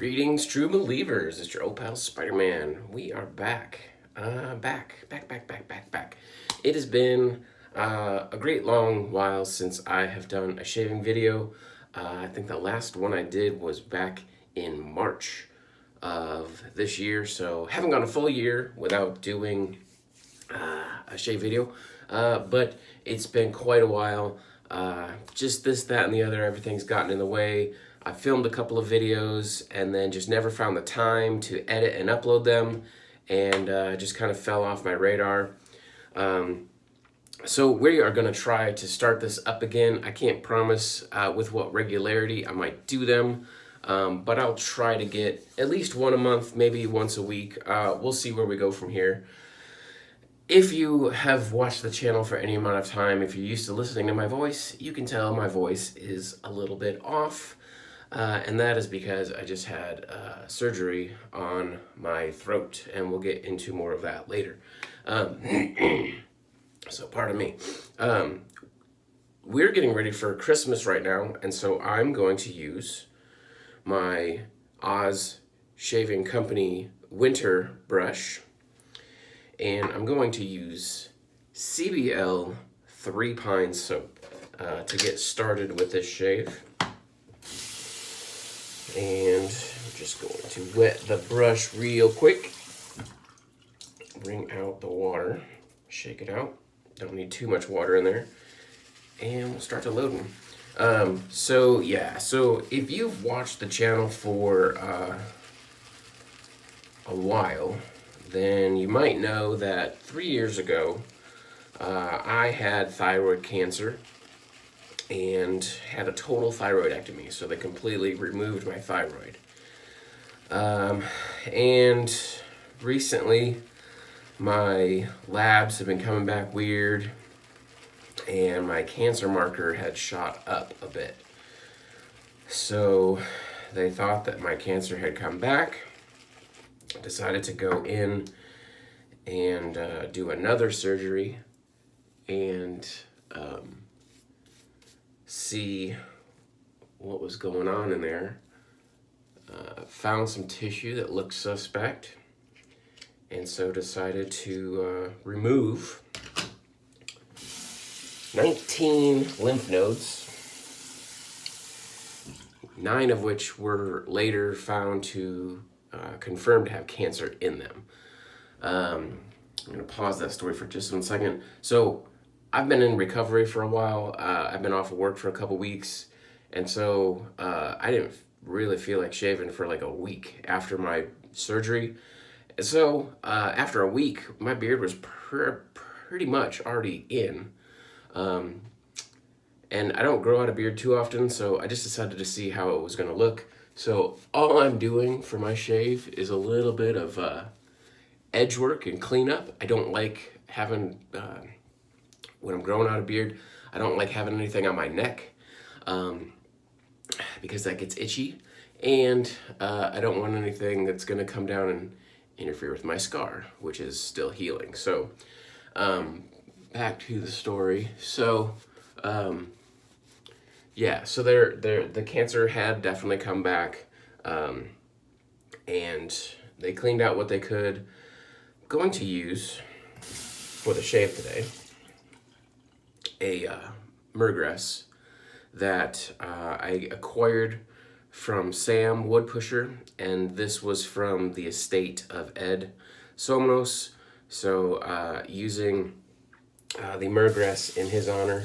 Greetings, true believers. It's your old pal Spider-Man. We are back. Back. It has been a great long while since I have done a shaving video. I think the last one I did was back in March of this year, so haven't gone a full year without doing a shave video, but it's been quite a while. Just this, that, and the other, everything's gotten in the way. I filmed a couple of videos and then just never found the time to edit and upload them, and just kind of fell off my radar. So we are going to try to start this up again. I can't promise with what regularity I might do them, but I'll try to get at least one a month, maybe once a week. We'll see where we go from here. If you have watched the channel for any amount of time, if you're used to listening to my voice, you can tell my voice is a little bit off. And that is because I just had surgery on my throat, and we'll get into more of that later. So pardon me. We're getting ready for Christmas right now, and so I'm going to use my Oz Shaving Company winter brush, and I'm going to use CBL 3 Pine soap to get started with this shave. And I'm just going to wet the brush real quick. Bring out the water, shake it out. Don't need too much water in there. And we'll start to loading. So if you've watched the channel for a while, then you might know that 3 years ago, I had thyroid cancer and had a total thyroidectomy. So they completely removed my thyroid. And recently, my labs have been coming back weird, and my cancer marker had shot up a bit. So they thought that my cancer had come back. Decided to go in and do another surgery and see what was going on in there. Found some tissue that looked suspect, and so decided to remove 19 lymph nodes, 9 of which were later found to confirmed to have cancer in them. I'm going to pause that story for just 1 second. So I've been in recovery for a while. I've been off of work for a couple weeks, and so I didn't really feel like shaving for like a week after my surgery. And so after a week, my beard was pretty much already in. And I don't grow out a beard too often, so I just decided to see how it was going to look. So all I'm doing for my shave is a little bit of edge work and cleanup. I don't like having, when I'm growing out a beard, I don't like having anything on my neck because that gets itchy. And I don't want anything that's going to come down and interfere with my scar, which is still healing. So back to the story. So so the cancer had definitely come back, and they cleaned out what they could. I'm going to use, for the shave today, a myrgress that I acquired from Sam Woodpusher, and this was from the estate of Ed Somnos. So using the myrgress in his honor.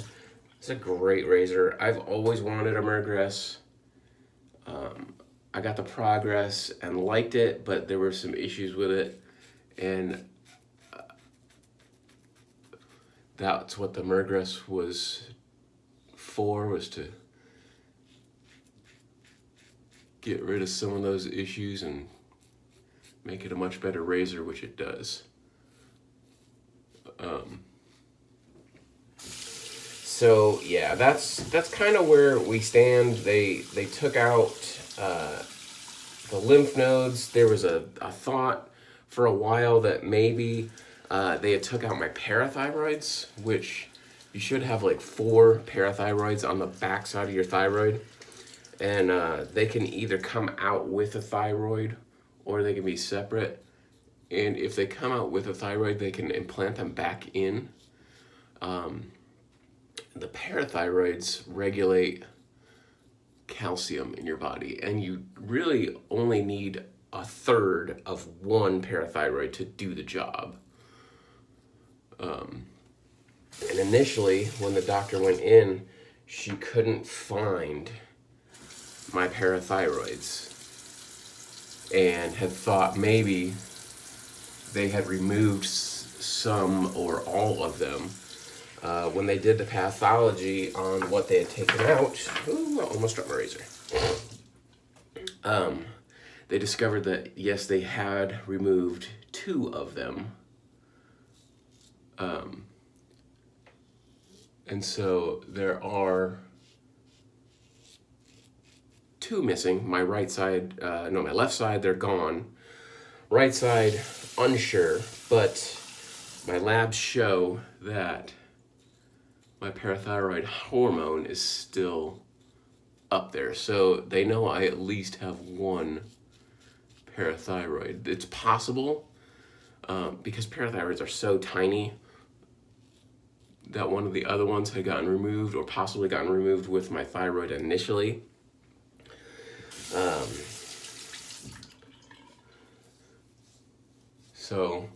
It's a great razor. I've always wanted a myrgress. I got the Progress and liked it, but there were some issues with it, and that's what the myrgress was for, was to get rid of some of those issues and make it a much better razor, which it does. So yeah, that's kind of where we stand. They took out the lymph nodes. There was a thought for a while that maybe they had took out my parathyroids, which you should have like 4 parathyroids on the back side of your thyroid. and they can either come out with a thyroid or they can be separate. And if they come out with a thyroid, they can implant them back in. The parathyroids regulate calcium in your body, and you really only need a third of one parathyroid to do the job. And initially, when the doctor went in, she couldn't find my parathyroids and had thought maybe they had removed some or all of them. When they did the pathology on what they had taken out, ooh, I almost dropped my razor. They discovered that yes, they had removed 2 of them. And so there are 2 missing. My right side, my left side, they're gone. Right side, unsure, but my labs show that my parathyroid hormone is still up there. So they know I at least have 1 parathyroid. It's possible, because parathyroids are so tiny, that one of the other ones had gotten removed or possibly gotten removed with my thyroid initially. So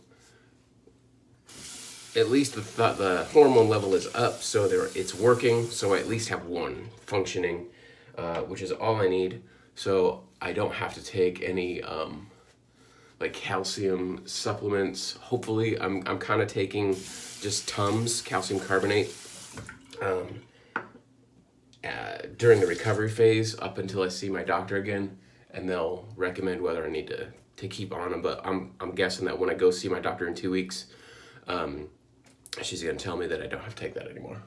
at least the hormone level is up, so it's working. So I at least have 1 functioning, which is all I need. So I don't have to take any like calcium supplements. Hopefully, I'm kind of taking just Tums, calcium carbonate, during the recovery phase up until I see my doctor again, and they'll recommend whether I need to keep on them. But I'm guessing that when I go see my doctor in 2 weeks, she's gonna tell me that I don't have to take that anymore.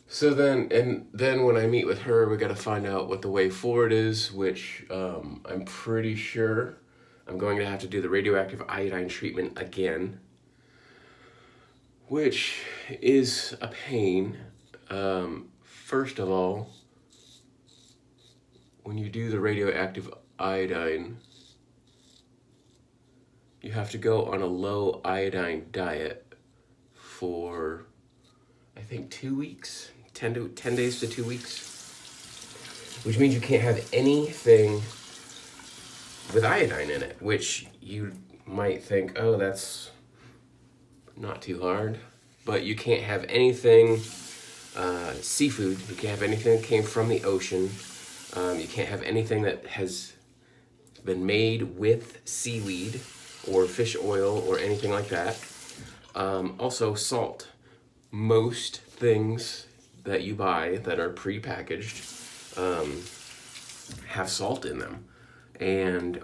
So then when I meet with her, we got to find out what the way forward is, which I'm pretty sure I'm going to have to do the radioactive iodine treatment again, which is a pain. First of all, when you do the radioactive iodine, you have to go on a low iodine diet for, I think, 2 weeks. 10 days to 2 weeks, which means you can't have anything with iodine in it, which you might think, oh, that's not too hard, but you can't have anything seafood. You can't have anything that came from the ocean. You can't have anything that has been made with seaweed or fish oil or anything like that. Also, salt. Most things that you buy that are pre-packaged have salt in them. And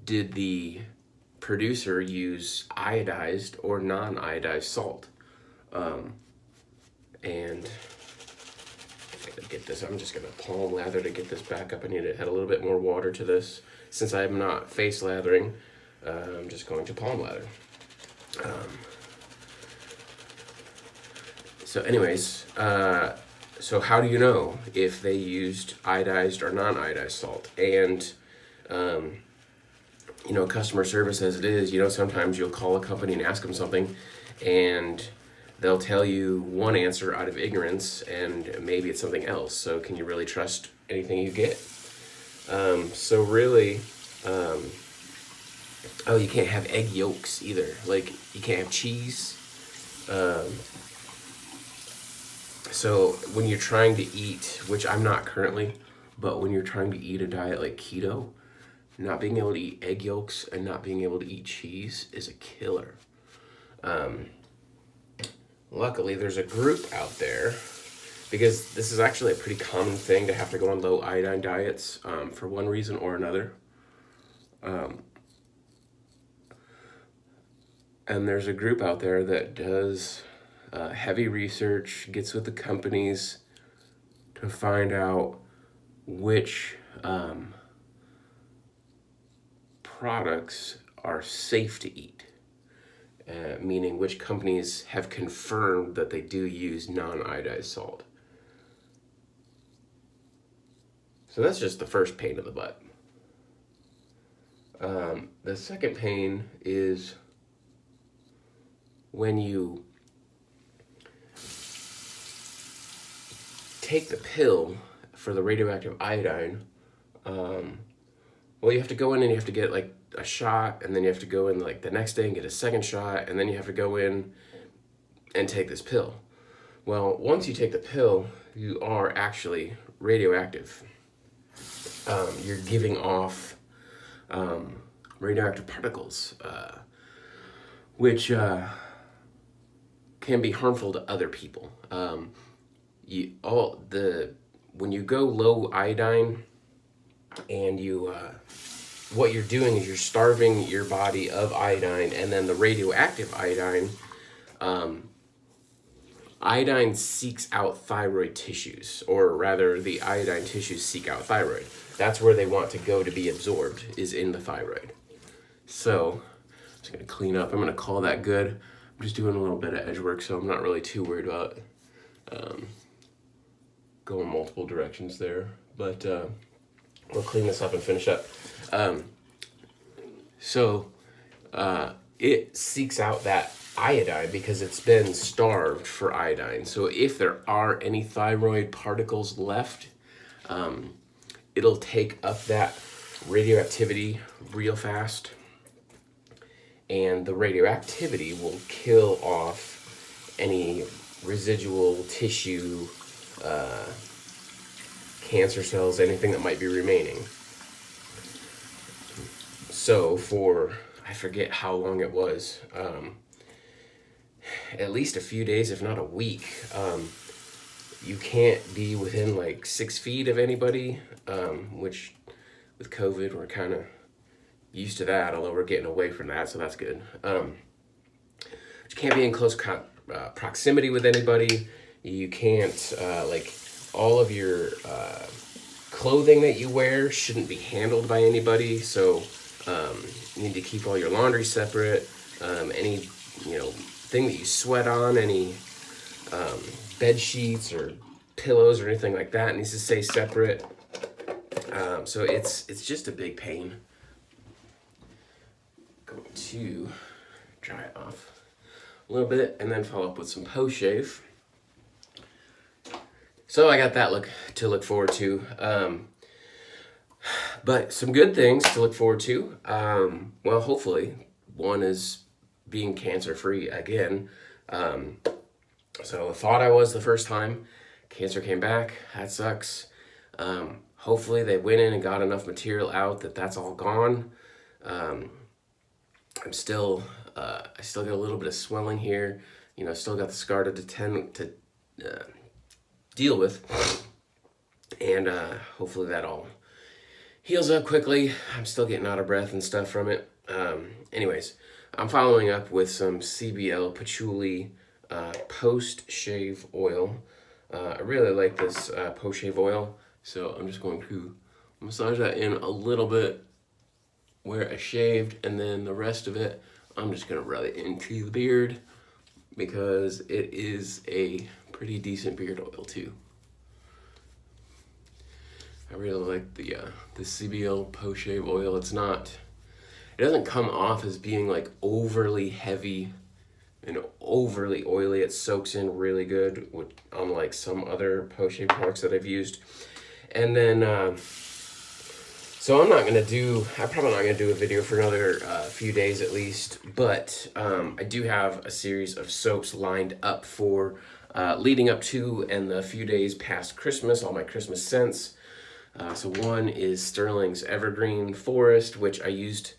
did the producer use iodized or non-iodized salt? And if I could get this, I'm just gonna palm lather to get this back up. I need to add a little bit more water to this. Since I'm not face lathering, I'm just going to palm lather. So anyways, so how do you know if they used iodized or non-iodized salt? And, customer service as it is, sometimes you'll call a company and ask them something, and they'll tell you one answer out of ignorance, and maybe it's something else. So can you really trust anything you get? So really, you can't have egg yolks either. Like, you can't have cheese. So when you're trying to eat, which I'm not currently, but when you're trying to eat a diet like keto, not being able to eat egg yolks and not being able to eat cheese is a killer. Luckily, there's a group out there, because this is actually a pretty common thing to have to go on low iodine diets for one reason or another. And there's a group out there that does heavy research, gets with the companies to find out which products are safe to eat. meaning which companies have confirmed that they do use non-iodized salt. So that's just the first pain in the butt. The second pain is when you take the pill for the radioactive iodine. Well, you have to go in and you have to get like a shot, and then you have to go in like the next day and get a second shot, and then you have to go in and take this pill. Well, once you take the pill, you are actually radioactive. You're giving off radioactive particles, which can be harmful to other people. When you go low iodine, and what you're doing is you're starving your body of iodine, and then the radioactive iodine, iodine seeks out thyroid tissues, or rather the iodine tissues seek out thyroid. That's where they want to go to be absorbed, is in the thyroid. So I'm just going to clean up. I'm going to call that good. I'm just doing a little bit of edge work, so I'm not really too worried about going multiple directions there. But we'll clean this up and finish up. It seeks out that iodine because it's been starved for iodine. So if there are any thyroid particles left, it'll take up that radioactivity real fast, and the radioactivity will kill off any residual tissue, cancer cells, anything that might be remaining. So for, I forget how long it was, at least a few days, if not a week, you can't be within like 6 feet of anybody, which with COVID, we're kind of used to that, although we're getting away from that, so that's good. You can't be in close proximity with anybody. You can't, all of your clothing that you wear shouldn't be handled by anybody, so you need to keep all your laundry separate. Any, thing that you sweat on, any bed sheets or pillows or anything like that needs to stay separate. So it's just a big pain. Going to dry it off a little bit and then follow up with some post shave. So I got that to look forward to. But some good things to look forward to. Well, hopefully, one is being cancer-free again. So I thought I was the first time. Cancer came back. That sucks. Hopefully they went in and got enough material out that that's all gone. I still got a little bit of swelling here. Still got the scar to deal with. And hopefully that all heals up quickly. I'm still getting out of breath and stuff from it. Anyways, I'm following up with some CBL patchouli post-shave oil. I really like this post-shave oil, so I'm just going to massage that in a little bit where I shaved, and then the rest of it, I'm just going to rub it into the beard because it is a pretty decent beard oil too. I really like the CBL post-shave oil. It doesn't come off as being like overly heavy and overly oily. It soaks in really good, unlike some other post-shave products that I've used. And then, so I'm probably not gonna do a video for another few days at least, but I do have a series of soaps lined up for leading up to and the few days past Christmas, all my Christmas scents. So one is Sterling's Evergreen Forest, which I used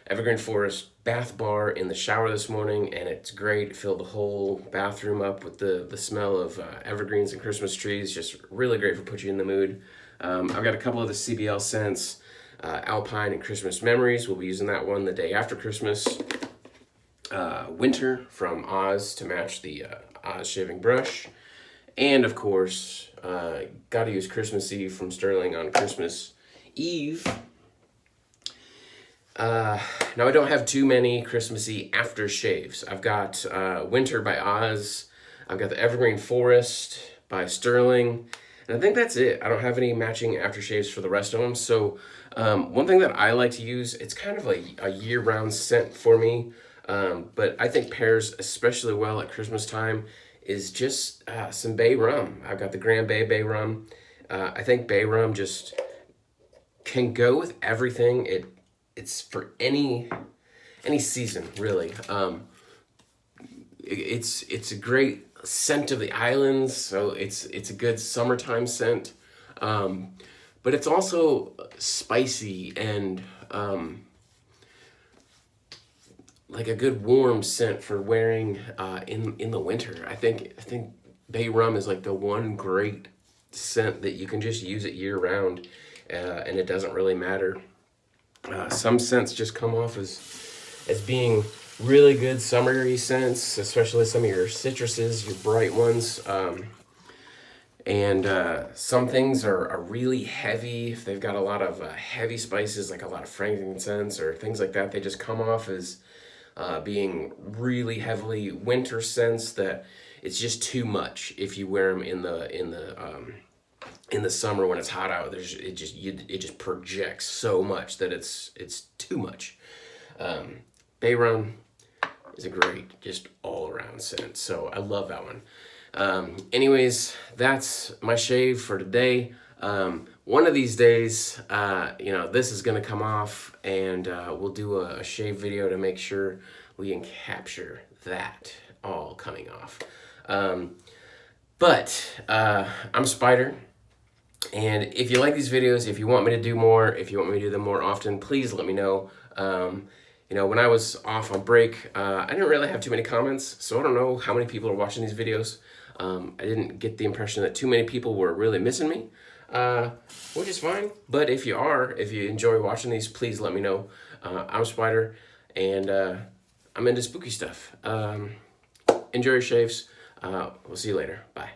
Evergreen Forest bath bar in the shower this morning, and it's great. It filled the whole bathroom up with the smell of evergreens and Christmas trees. Just really great for putting you in the mood. I've got a couple of the CBL scents, Alpine and Christmas Memories. We'll be using that one the day after Christmas. Winter from Oz to match the Oz shaving brush. And of course, got to use Christmas Eve from Sterling on Christmas Eve. Uh, Now I don't have too many Christmassy aftershaves. I've got Winter by Oz. I've got the Evergreen Forest by Sterling. And I think that's it. I don't have any matching aftershaves for the rest of them. So one thing that I like to use, it's kind of a year-round scent for me, but I think pairs especially well at Christmas time, is just some bay rum. I've got the Grand Bay rum. I think bay rum just can go with everything. It's for any season really. It's a great scent of the islands, so it's a good summertime scent. But it's also spicy and like a good warm scent for wearing in the winter. I think bay rum is like the one great scent that you can just use it year round, and it doesn't really matter. Some scents just come off as being really good summery scents, especially some of your citruses, your bright ones. And some things are really heavy. If they've got a lot of heavy spices, like a lot of frankincense or things like that, they just come off as being really heavily winter scents that it's just too much if you wear them in the summer when it's hot out. It just projects so much that it's too much. Bay rum is a great just all around scent, so I love that one. Anyways, that's my shave for today. One of these days, this is gonna come off, and we'll do a shave video to make sure we can capture that all coming off. But I'm Spider. And if you like these videos, if you want me to do more, if you want me to do them more often, please let me know. When I was off on break, I didn't really have too many comments, so I don't know how many people are watching these videos. I didn't get the impression that too many people were really missing me, which is fine. But if you enjoy watching these, please let me know. I'm Spider, and I'm into spooky stuff. Enjoy your shaves. We'll see you later. Bye.